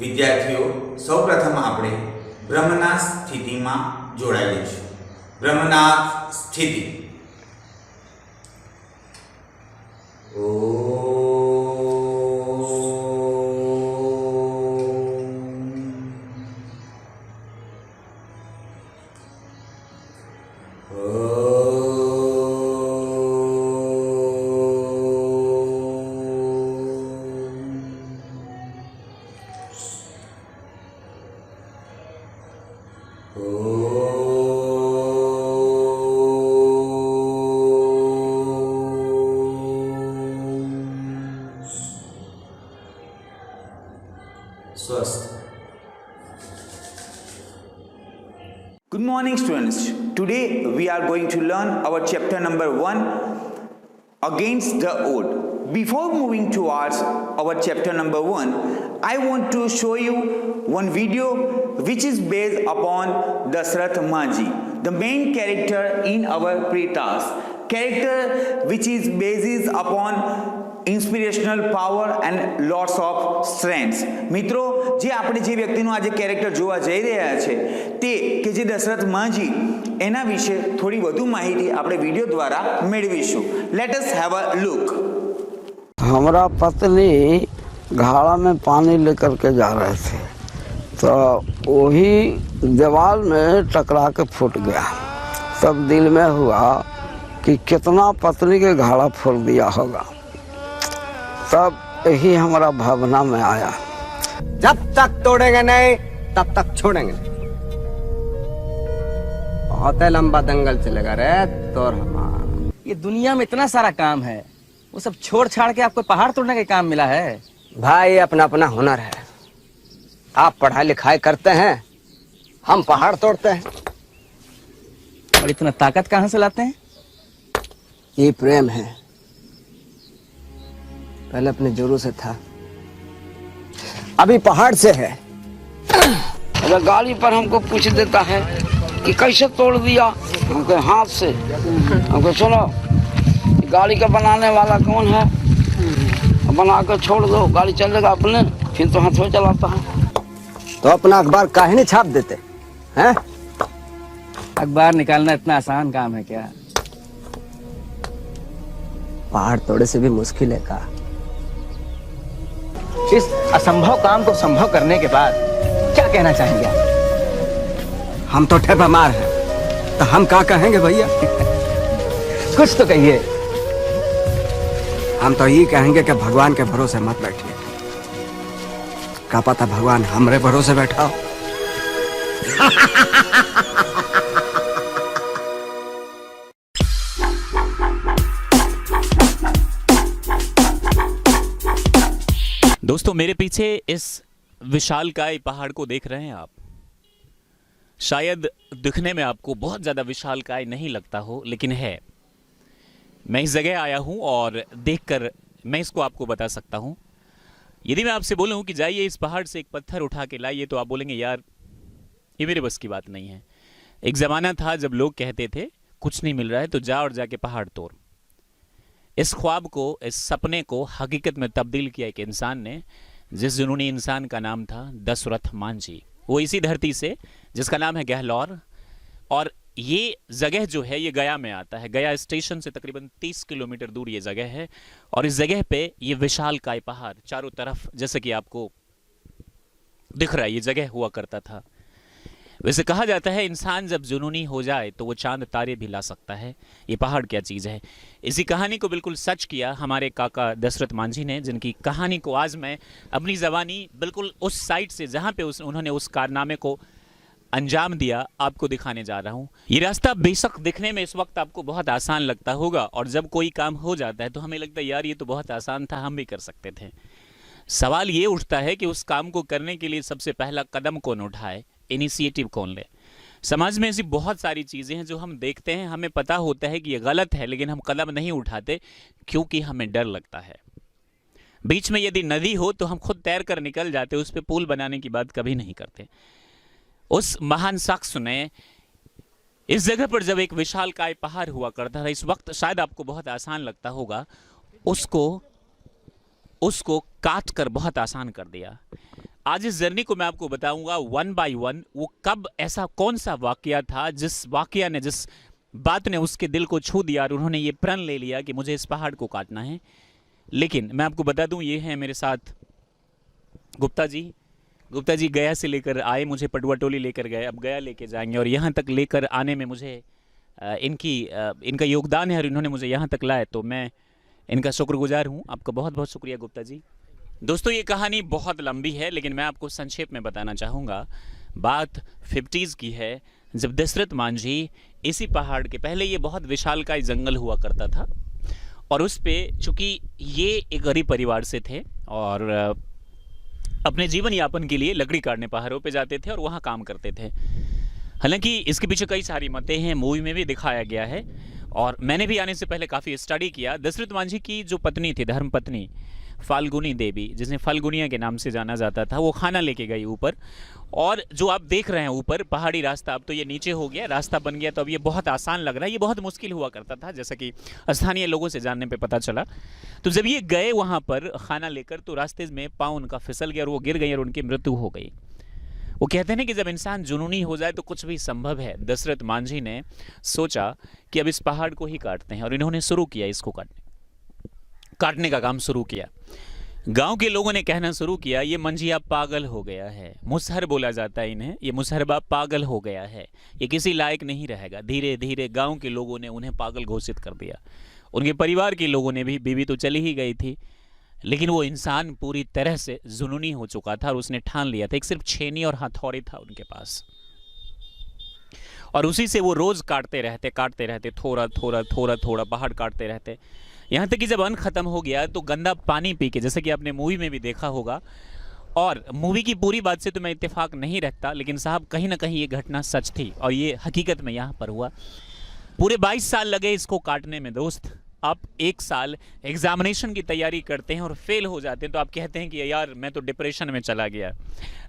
વિદ્યાર્થીઓ સૌપ્રથમ આપણે બ્રહ્મના સ્થિતિમાં જોડાઈ લઈશું. બ્રહ્મના સ્થિતિ. स्वस्थ. Good morning students. Today we are going to learn our chapter number 1, Against the Odd. Before moving towards our chapter number 1, I want to show you one video which is based upon Dasrath Manji, the main character in our Pretas. Character which is based upon inspirational power and lots of strengths. મિત્રો, જે આપણે જે વ્યક્તિનું આજે character જોવા જઈ રહ્યા છે તે કે જે દશરથ માંજી, એના વિશે થોડી વધુ માહિતી આપણે વિડીયો દ્વારા મેળવીશું. Let us have a look. हमारा पत्नी घाड़ा में पानी लेकर के जा रहे थे तो वही दीवार में टकरा के फूट गया. तब दिल में हुआ कि कितना पत्नी के घाड़ा फोड़ दिया होगा. तब यही हमारा भावना में आया, जब तक तोड़ेंगे नहीं तब तक छोड़ेंगे नहीं. बहुत लंबा दंगल चलेगा रे तोर हमारा. ये दुनिया में इतना सारा काम है, वो सब छोड़ छाड़ के आपको पहाड़ तोड़ने का काम मिला है. भाई अपना अपना हुनर है. आप पढ़ाई लिखाई करते हैं, हम पहाड़ तोड़ते हैं. और इतना ताकत कहाँ से लाते हैं? ये प्रेम है. पहले अपने जोरों से था, अभी पहाड़ से है. अगर गाड़ी पर हमको पूछ देता है कि कैसे तोड़ दिया, हमको हाथ से. हमको सुनो, गाड़ी का बनाने वाला कौन है, बना कर छोड़ दो, गाड़ी चलेगा अपने. फिर तो हाथ में चलाता है. तो अपना अखबार काहे नहीं छाप देते हैं? अखबार निकालना इतना आसान काम है क्या? पहाड़ तोड़े से भी मुश्किल है का. इस असंभव काम को संभव करने के बाद क्या कहना चाहेंगे आप? हम तो ठे बीमार हैं, तो हम क्या कहेंगे भैया? कुछ तो कहिए. हम तो ये कहेंगे कि भगवान के भरोसे मत बैठिए. क्या पता भगवान हमरे भरोसे बैठा हो. दोस्तों, मेरे पीछे इस विशालकाय पहाड़ को देख रहे हैं आप. शायद दिखने में आपको बहुत ज़्यादा विशालकाय नहीं लगता हो, लेकिन है. मैं इस जगह आया हूं और देखकर मैं इसको आपको बता सकता हूं. यदि मैं आपसे बोलूं कि जाइए इस पहाड़ से एक पत्थर उठा के लाइए, तो आप बोलेंगे यार ये मेरे बस की बात नहीं है. एक ज़माना था जब लोग कहते थे कुछ नहीं मिल रहा है तो जा और जाके पहाड़ तोड़. इस ख्वाब को, इस सपने को हकीकत में तब्दील किया एक इंसान ने, जिस जुनूनी इंसान का नाम था दशरथ मांझी. वो इसी धरती से जिसका नाम है गहलौर. और ये जगह जो है ये गया में आता है. गया स्टेशन से तकरीबन 30 किलोमीटर दूर ये जगह है. और इस जगह पे ये विशालकाय पहाड़ चारों तरफ जैसे कि आपको दिख रहा है ये जगह हुआ करता था. वैसे कहा जाता है इंसान जब जुनूनी हो जाए तो वो चांद तारे भी ला सकता है. ये पहाड़ क्या चीज़ है. इसी कहानी को बिल्कुल सच किया हमारे काका दशरथ मांझी ने, जिनकी कहानी को आज मैं अपनी ज़बानी बिल्कुल उस साइड से जहाँ पे उन्होंने उस कारनामे को अंजाम दिया आपको दिखाने जा रहा हूँ. ये रास्ता बेशक दिखने में इस वक्त आपको बहुत आसान लगता होगा, और जब कोई काम हो जाता है तो हमें लगता है यार ये तो बहुत आसान था, हम भी कर सकते थे. सवाल ये उठता है कि उस काम को करने के लिए सबसे पहला कदम कौन उठाए, इनिशिएटिव कौन ले. समाज में ऐसी बहुत सारी चीज़ें हैं जो हम देखते हैं, हमें पता होता है कि ये गलत है, लेकिन हम कदम नहीं उठाते क्योंकि हमें डर लगता है. बीच में यदि नदी हो तो हम खुद तैर कर निकल जाते, उस पर पुल बनाने की बात कभी नहीं करते. उस महान शख्स ने इस जगह पर जब एक विशालकाय पहाड़ हुआ करता था, इस वक्त शायद आपको बहुत आसान लगता होगा, उसको काट कर बहुत आसान कर दिया. आज इस जर्नी को मैं आपको बताऊंगा वन बाय वन, वो कब ऐसा कौन सा वाकया था जिस वाकया ने, जिस बात ने उसके दिल को छू दिया और उन्होंने ये प्रण ले लिया कि मुझे इस पहाड़ को काटना है। लेकिन मैं आपको बता दूं, ये है मेरे साथ गुप्ता जी। गुप्ता जी गया से लेकर आए, मुझे पटुआटोली लेकर गए, अब गया लेके जाएंगे और यहाँ तक लेकर आने में मुझे इनका योगदान है और इन्होंने मुझे यहाँ तक लाए, तो मैं इनका शुक्रगुजार हूँ। आपका बहुत बहुत शुक्रिया गुप्ता जी। दोस्तों ये कहानी बहुत लंबी है, लेकिन मैं आपको संक्षेप में बताना चाहूँगा। बात 50s की है, जब दशरथ मांझी इसी पहाड़ के, पहले ये बहुत विशालकाय जंगल हुआ करता था और उस पे चूँकि ये एक गरीब परिवार से थे और अपने जीवन यापन के लिए लकड़ी काटने पहाड़ों पे जाते थे और वहाँ काम करते थे। हालांकि इसके पीछे कई सारी मतें हैं, मूवी में भी दिखाया गया है और मैंने भी आने से पहले काफ़ी स्टडी किया। दशरथ मांझी की जो पत्नी थी, धर्म पत्नी फाल्गुनी देवी, जिसने फाल्गुनिया के नाम से जाना जाता था, वो खाना लेके गई ऊपर। और जो आप देख रहे हैं ऊपर पहाड़ी रास्ता, अब तो ये नीचे हो गया, रास्ता बन गया, तो अब ये बहुत आसान लग रहा है। ये बहुत मुश्किल हुआ करता था, जैसा कि स्थानीय लोगों से जानने पे पता चला। तो जब ये गए वहाँ पर खाना लेकर, तो रास्ते में पाँव उनका फिसल गया और वो गिर गई और उनकी मृत्यु हो गई। वो कहते हैं कि जब इंसान जुनूनी हो जाए तो कुछ भी संभव है। दशरथ मांझी ने सोचा कि अब इस पहाड़ को ही काटते हैं और इन्होंने शुरू किया, इसको काटने का काम शुरू किया। गांव के लोगों ने कहना शुरू किया, ये मंझिया पागल हो गया है। मुसहर बोला जाता है इन्हें, ये मुसहरबा पागल हो गया है, ये किसी लायक नहीं रहेगा। धीरे धीरे गांव के लोगों ने उन्हें पागल घोषित कर दिया। उनके परिवार के लोगों ने भी, बीवी तो चली ही गई थी, लेकिन वो इंसान पूरी तरह से जुनूनी हो चुका था और उसने ठान लिया था। एक सिर्फ छेनी और हथौड़ी था उनके पास और उसी से वो रोज काटते रहते, थोड़ा थोड़ा थोड़ा थोड़ा पहाड़ काटते रहते। यहाँ तक कि जब अन्न खत्म हो गया तो गंदा पानी पी के, जैसे कि आपने मूवी में भी देखा होगा, और मूवी की पूरी बात से तो मैं इत्तेफाक नहीं रखता, लेकिन साहब कहीं ना कहीं ये घटना सच थी और ये हकीकत में यहाँ पर हुआ। पूरे 22 साल लगे इसको काटने में। दोस्त, आप 1 साल एग्जामिनेशन की तैयारी करते हैं और फेल हो जाते हैं तो आप कहते हैं कि यार मैं तो डिप्रेशन में चला गया,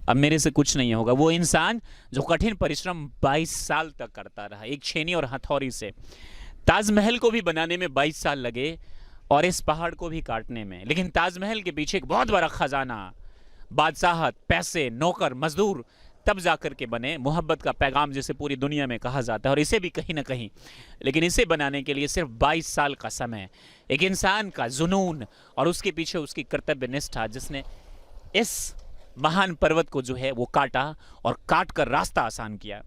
अब मेरे से कुछ नहीं होगा। वो इंसान जो कठिन परिश्रम 22 साल तक करता रहा, एक छेनी और हथौड़ी से। ताजमहल को भी बनाने में 22 साल लगे और इस पहाड़ को भी काटने में, लेकिन ताजमहल के पीछे एक बहुत बड़ा खजाना, बादशाहत, पैसे, नौकर, मजदूर तब जाकर के बने। मोहब्बत का पैगाम जिसे पूरी दुनिया में कहा जाता है, और इसे भी कहीं ना कहीं, लेकिन इसे बनाने के लिए सिर्फ 22 साल का समय, एक इंसान का जुनून और उसके पीछे उसकी कर्तव्य निष्ठा, जिसने इस महान पर्वत को जो है वो काटा और काट कर रास्ता आसान किया।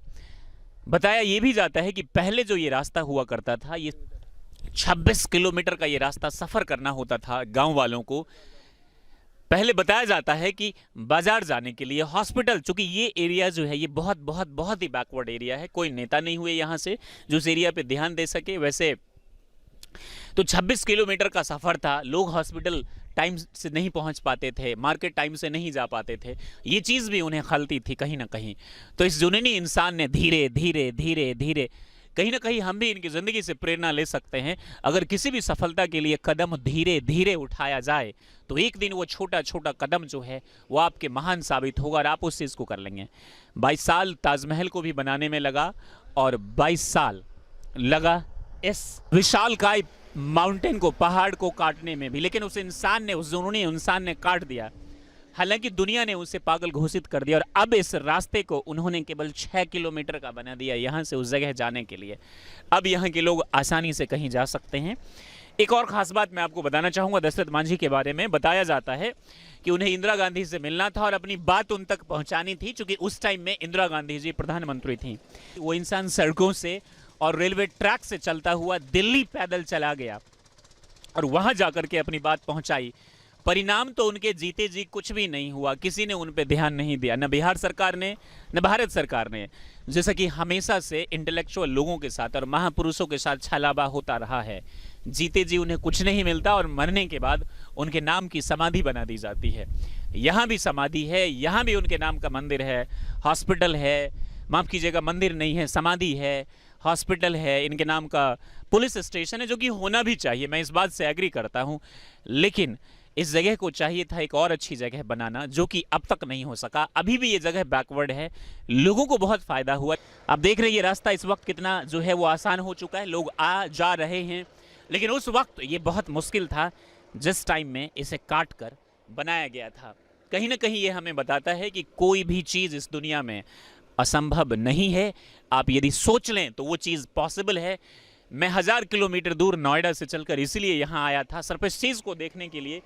बताया ये भी जाता है कि पहले जो ये रास्ता हुआ करता था, ये 26 किलोमीटर का ये रास्ता सफ़र करना होता था गांव वालों को। पहले बताया जाता है कि बाजार जाने के लिए, हॉस्पिटल, चूंकि ये एरिया जो है ये बहुत बहुत बहुत ही बैकवर्ड एरिया है, कोई नेता नहीं हुए यहाँ से जो इस एरिया पे ध्यान दे सके। वैसे तो 26 किलोमीटर का सफ़र था, लोग हॉस्पिटल टाइम से नहीं पहुंच पाते थे, मार्केट टाइम से नहीं जा पाते थे, ये चीज़ भी उन्हें खलती थी कहीं ना कहीं। तो इस जुनूनी इंसान ने धीरे धीरे धीरे धीरे, कहीं ना कहीं हम भी इनकी ज़िंदगी से प्रेरणा ले सकते हैं। अगर किसी भी सफलता के लिए कदम धीरे धीरे उठाया जाए तो एक दिन वो छोटा छोटा कदम जो है वो आपके महान साबित होगा और आप उस चीज़ को कर लेंगे। 22 साल ताजमहल को भी बनाने में लगा और 22 साल लगा इस विशालकाय माउंटेन को, पहाड़ को काटने में भी, लेकिन उस इंसान ने, उस जुनूनी इंसान ने काट दिया। हालांकि दुनिया ने उसे पागल घोषित कर दिया और अब इस रास्ते को उन्होंने केवल 6 किलोमीटर का बना दिया यहाँ से उस जगह जाने के लिए। अब यहाँ के लोग आसानी से कहीं जा सकते हैं। एक और ख़ास बात मैं आपको बताना चाहूँगा दशरथ मांझी के बारे में। बताया जाता है कि उन्हें इंदिरा गांधी से मिलना था और अपनी बात उन तक पहुँचानी थी, चूँकि उस टाइम में इंदिरा गांधी जी प्रधानमंत्री थी। वो इंसान सड़कों से और रेलवे ट्रैक से चलता हुआ दिल्ली पैदल चला गया और वहाँ जाकर के अपनी बात पहुँचाई। परिणाम तो उनके जीते जी कुछ भी नहीं हुआ, किसी ने उन पे ध्यान नहीं दिया, न बिहार सरकार ने न भारत सरकार ने। जैसा कि हमेशा से इंटेलेक्चुअल लोगों के साथ और महापुरुषों के साथ छलावा होता रहा है, जीते जी उन्हें कुछ नहीं मिलता और मरने के बाद उनके नाम की समाधि बना दी जाती है। यहाँ भी समाधि है, यहाँ भी उनके नाम का मंदिर है, हॉस्पिटल है, माफ़ कीजिएगा मंदिर नहीं है, समाधि है, हॉस्पिटल है, इनके नाम का पुलिस स्टेशन है, जो कि होना भी चाहिए, मैं इस बात से एग्री करता हूँ। लेकिन इस जगह को चाहिए था एक और अच्छी जगह बनाना, जो कि अब तक नहीं हो सका। अभी भी ये जगह बैकवर्ड है, लोगों को बहुत फ़ायदा हुआ। आप देख रहे हैं ये रास्ता इस वक्त कितना जो है वो आसान हो चुका है, लोग आ जा रहे हैं, लेकिन उस वक्त ये बहुत मुश्किल था जिस टाइम में इसे काट कर बनाया गया था। कहीं ना कहीं ये हमें बताता है कि कोई भी चीज़ इस दुनिया में असंभव नहीं है। आप यदि सोच लें तो वो चीज़ पॉसिबल है। मैं 1000 किलोमीटर दूर नोएडा से चलकर इसलिए यहाँ आया था सिर्फ इस चीज़ को देखने के लिए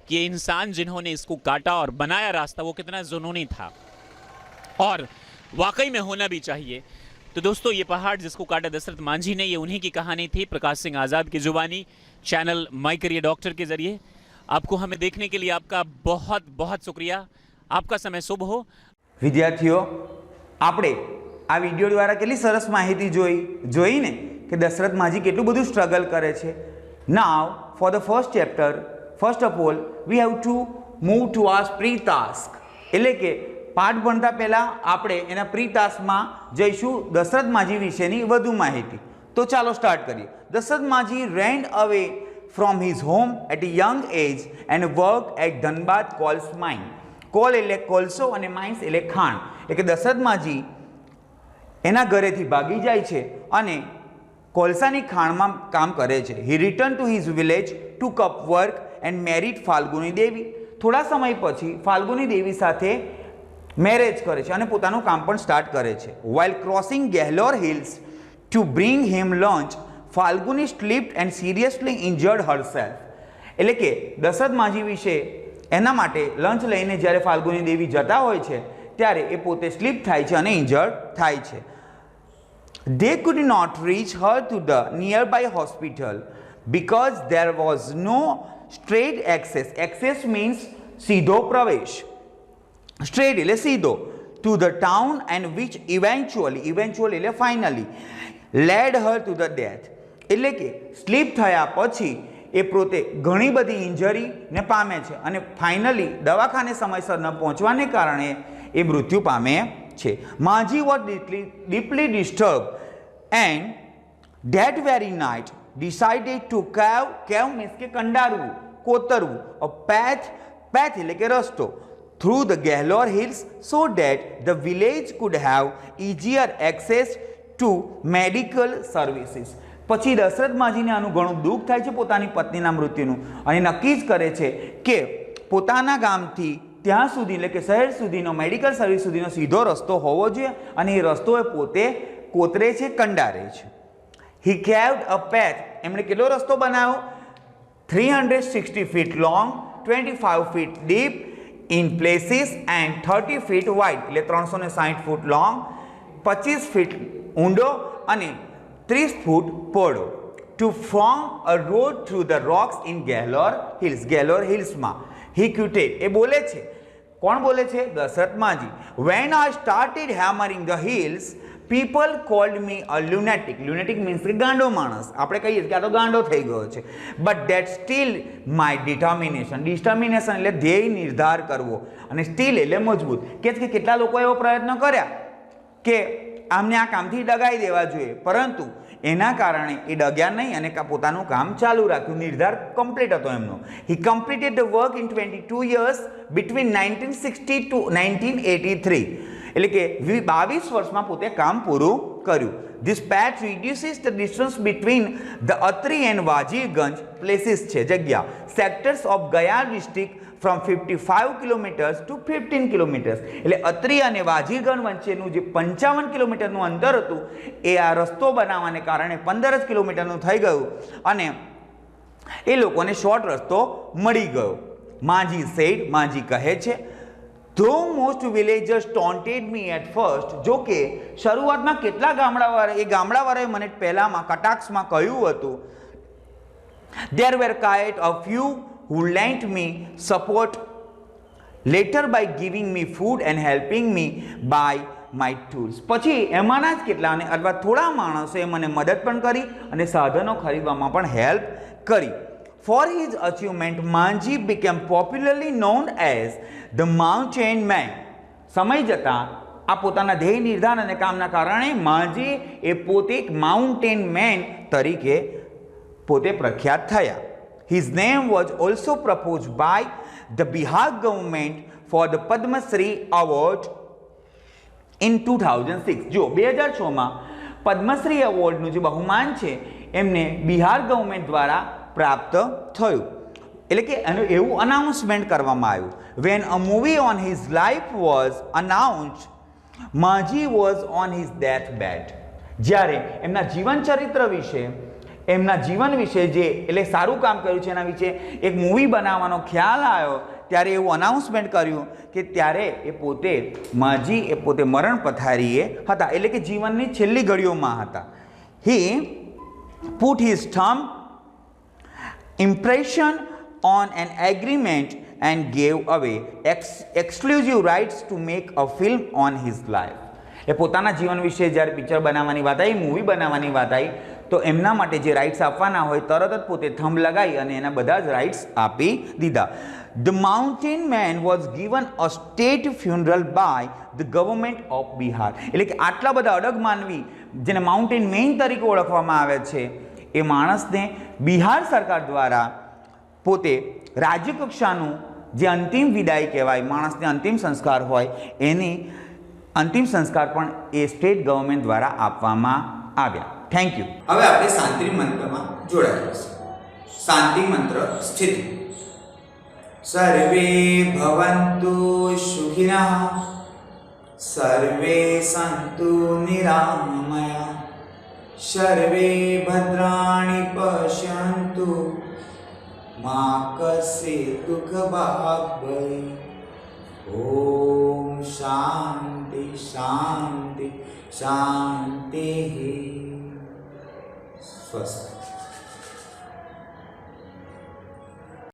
कि ये इंसान जिन्होंने इसको काटा और बनाया रास्ता वो कितना जुनूनी था, और वाकई में होना भी चाहिए। तो दोस्तों, ये पहाड़ जिसको काटा दशरथ मांझी ने, ये उन्हीं की कहानी थी, प्रकाश सिंह आज़ाद की जुबानी, चैनल माय करियर डॉक्टर के जरिए। आपको हमें देखने के लिए आपका बहुत बहुत शुक्रिया। आपका समय शुभ हो। વિદ્યાર્થીઓ, આપણે આ વિડીયો દ્વારા કેટલી સરસ માહિતી જોઈ ને કે દશરથ માંઝી કેટલું બધું સ્ટ્રગલ કરે છે. Now for the first chapter, first of all we have to move to our pre task. એટલે કે પાઠ ભણતા પહેલાં આપણે એના પ્રી ટાસ્કમાં જઈશું દશરથ માંઝી વિશેની વધુ માહિતી. તો ચાલો સ્ટાર્ટ કરીએ. દશરથ માંઝી રેન્ડ અવે from his home at a young age and worked at Dhanbad coal mine. Call એટલે કોલસો અને માઇન્સ એટલે ખાણ. એટલે કે દશરથ માંઝી એના ઘરેથી ભાગી જાય છે અને કોલસાની ખાણમાં કામ કરે છે. He returned to his village, took up work and married Falguni દેવી. થોડા સમય પછી ફાલ્ગુની દેવી સાથે મેરેજ કરે છે અને પોતાનું કામ પણ સ્ટાર્ટ કરે છે. While crossing Gahlor hills to bring him lunch, Falguni slipped and seriously injured herself. એટલે કે દશરથ માંઝી વિશે એના માટે લંચ લઈને જ્યારે ફાલ્ગુની દેવી જતા હોય છે ત્યારે એ પોતે સ્લીપ થાય છે અને ઇન્જર્ડ થાય છે. They could not reach her to the nearby hospital because there was no straight access. Access means સીધો પ્રવેશ. Straight એટલે સીધો. To the town, and which eventually એટલે finally led her to the death. એટલે કે slip થયા પછી એ પોતે ઘણી બધી ઇન્જરીને પામે છે અને ફાઇનલી દવાખાને સમયસર ન પહોંચવાને કારણે એ મૃત્યુ પામે છે. Manjhi was deeply disturb and that very night decided to કેવ મીન્સ કે કંડારવું, કોતરવું, અ પેથ એટલે કે રસ્તો through the Gahlor hills so that the village could have easier access to medical services. પછી દશરથ માંઝીને આનું ઘણું દુઃખ થાય છે પોતાની પત્નીના મૃત્યુનું અને નક્કી જ કરે છે કે પોતાના ગામથી ત્યાં સુધી એટલે કે શહેર સુધીનો મેડિકલ સર્વિસ સુધીનો સીધો રસ્તો હોવો જોઈએ અને એ રસ્તો એ પોતે કોતરે છે, કંડારે છે. હી કેવ્ડ અ પેથ. એમણે કેટલો રસ્તો બનાવ્યો? 360 feet long, 25 feet deep in places and 30 feet wide. એટલે 360 ફૂટ લોંગ, 25 ફીટ ઊંડો અને 30 ફૂટ પહોળો. To form a road through the rocks in Gehlaur hills. Gehlaur હિલ્સમાં હી ક્યુટેડ. એ બોલે છે, કોણ બોલે છે? Dashrath Manjhi. When I started hammering the hills people called me a lunatic. Lunatic means કે ગાંડો માણસ. આપણે કહીએ કે આ તો ગાંડો થઈ ગયો છે. But that steel my determination. Determination એટલે ધ્યેય નિર્ધાર કરવો અને સ્ટીલ એટલે મજબૂત. કે કેટલા લોકો એવો પ્રયત્ન કર્યા કે આમને આ કામથી ડગાઈ દેવા જોઈએ, પરંતુ એના કારણે એ ડગ્યા નહીં અને પોતાનું કામ ચાલુ રાખ્યું. નિર્ધાર કમ્પ્લીટ હતો એમનો. He completed the work in 22 years between 1960 to 1983. એટલે કે 22 વર્ષમાં પોતે કામ પૂરું કર્યું. This path reduces the distance between the Atri and Wazirganj places છે જગ્યા sectors of Gaya district from 55 kilometers to 15 kilometers. એટલે અત્રી અને વાજીરગંજ વચ્ચેનું જે 55 કિલોમીટરનું અંતર હતું એ આ રસ્તો બનાવવાને કારણે 15 જ કિલોમીટરનું થઈ ગયું અને એ લોકોને શોર્ટ રસ્તો મળી ગયો. માંઝી સેડ, માંઝી કહે છે, Though most villagers taunted me at first, જો કે શરૂઆતમાં કેટલા ગામડાવાળાએ મને પહેલામાં કટાક્ષમાં કહ્યું હતું, there were quite a few who lent me support later by giving me food and helping me buy my tools. પછી એમાંના જ કેટલાને અથવા થોડા માણસોએ મને મદદ પણ કરી અને સાધનો ખરીદવામાં પણ હેલ્પ કરી. For his achievement, Manji became popularly known as the Mountain Man. સમય જતાં આ પોતાના ધ્યેય નિર્ધાર અને કામના કારણે માંઝી એ પોતે એક માઉન્ટેન મેન તરીકે પોતે પ્રખ્યાત થયા. His name was also proposed by the Bihar government for the Padma Shri Award in 2006. જો 2006માં પદ્મશ્રી એવોર્ડનું જે બહુમાન છે એમને બિહાર ગવર્મેન્ટ દ્વારા પ્રાપ્ત થયું. એટલે કે એવું અનાઉન્સમેન્ટ કરવામાં આવ્યું. When a movie on his life was announced, Manjhi was on his death bed. જ્યારે એમના જીવન ચરિત્ર વિશે, એમના જીવન વિશે જે એટલે સારું કામ કર્યું છે એના વિશે એક મૂવી બનાવવાનો ખ્યાલ આવ્યો, ત્યારે એવું અનાઉન્સમેન્ટ કર્યું કે ત્યારે એ પોતે માઝી એ પોતે મરણ પથારીએ હતા, એટલે કે જીવનની છેલ્લી ઘડીઓમાં હતા. હી put his thumb impression on an agreement and gave away exclusive rights to make a film on his life. એ પોતાના જીવન વિશે જ્યારે પિક્ચર બનાવવાની વાત આવી, મૂવી બનાવવાની વાત આવી, તો એમના માટે જે રાઇટ્સ આપવાના હોય તરત જ પોતે થંબ લગાવી અને એના બધા જ રાઇટ્સ આપી દીધા. The mountain man was given a state funeral by the government of Bihar. એટલે કે આટલા બધા અડગ માનવી જેને માઉન્ટેન મેન તરીકે ઓળખવામાં આવે છે, એ માણસને બિહાર સરકાર દ્વારા પોતે રાજ્ય કક્ષાનું જે અંતિમ વિદાય કહેવાય, માણસને અંતિમ સંસ્કાર હોય, એની અંતિમ સંસ્કાર પણ એ સ્ટેટ ગવર્મેન્ટ દ્વારા આપવામાં આવ્યા. Thank you. હવે આપણે શાંતિ મંત્રમાં જોડાયા છે. શાંતિ મંત્ર સ્થિતિ. સર્વે ભવન્તુ સુખિનઃ, સર્વે સંતુ નિરામયા, સર્વે ભદ્રાણિ પશ્યન્તુ, મા કસ્ય દુઃખ ભાગ ભય. ઓમ શાંતિ શાંતિ શાંતિ. સ્વસ્તિ.